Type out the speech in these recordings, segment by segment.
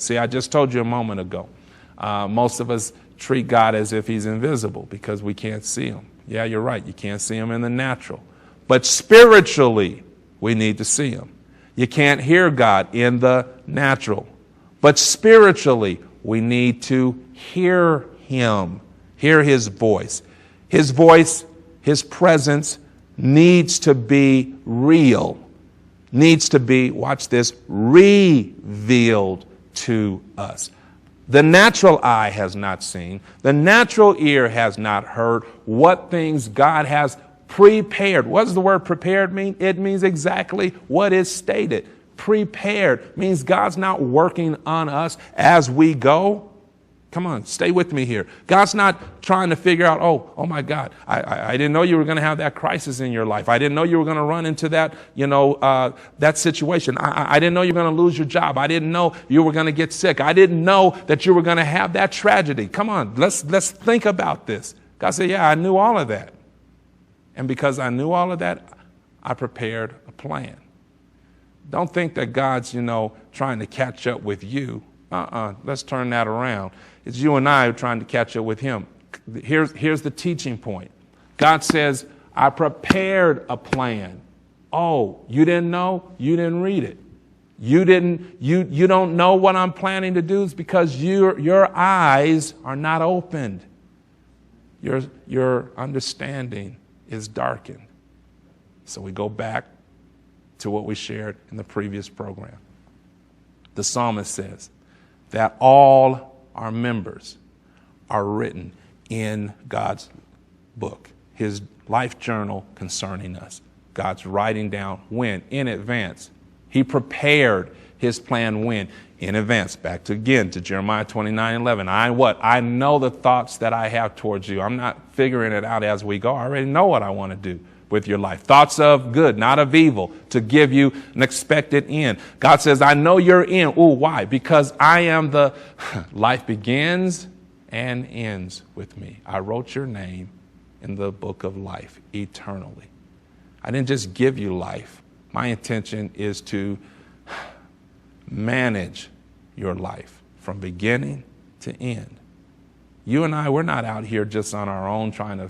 See, I just told you a moment ago, most of us treat God as if he's invisible because we can't see him. Yeah, you're right. You can't see him in the natural. But spiritually, we need to see him. You can't hear God in the natural. But spiritually, we need to hear him, hear his voice. His voice, his presence needs to be real, needs to be, watch this, revealed to us. The natural eye has not seen, the natural ear has not heard what things God has prepared. What does the word prepared mean? It means exactly what is stated. Prepared means God's not working on us as we go. Come on, stay with me here. God's not trying to figure out, oh my God, I didn't know you were going to have that crisis in your life. I didn't know you were going to run into that, that situation. I didn't know you were going to lose your job. I didn't know you were going to get sick. I didn't know that you were going to have that tragedy. Come on, let's think about this. God said, yeah, I knew all of that. And because I knew all of that, I prepared a plan. Don't think that God's, trying to catch up with you. Let's turn that around. It's you and I who are trying to catch up with him. Here's the teaching point. God says, I prepared a plan. Oh, you didn't know? You didn't read it. You don't know what I'm planning to do. It's because your eyes are not opened. Your understanding is darkened. So we go back to what we shared in the previous program. The psalmist says that all our members are written in God's book, his life journal concerning us. God's writing down when? In advance. He prepared his plan when? In advance. Back to Jeremiah 29:11. I know the thoughts that I have towards you. I'm not figuring it out as we go. I already know what I want to do with your life. Thoughts of good, not of evil, to give you an expected end. God says, I know you're in. Ooh, why? Because I am the life begins and ends with me. I wrote your name in the book of life eternally. I didn't just give you life. My intention is to manage your life from beginning to end. You and I, we're not out here just on our own trying to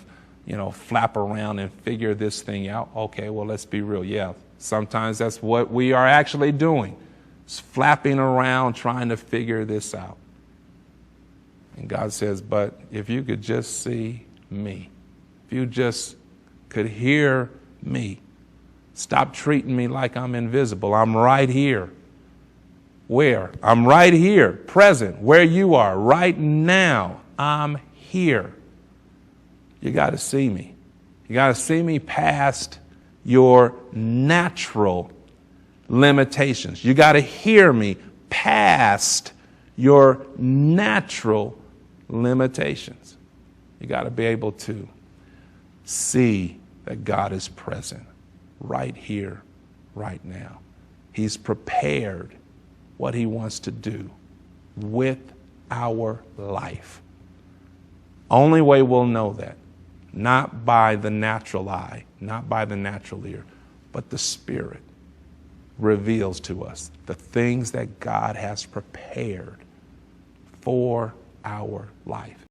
flap around and figure this thing out. Okay, well, let's be real. Yeah, sometimes that's what we are actually doing. It's flapping around trying to figure this out. And God says, but if you could just see me, if you just could hear me, stop treating me like I'm invisible. I'm right here. Where? I'm right here, present, where you are, right now. I'm here. You got to see me. You got to see me past your natural limitations. You got to hear me past your natural limitations. You got to be able to see that God is present right here, right now. He's prepared what he wants to do with our life. Only way we'll know that, not by the natural eye, not by the natural ear, but the Spirit reveals to us the things that God has prepared for our life.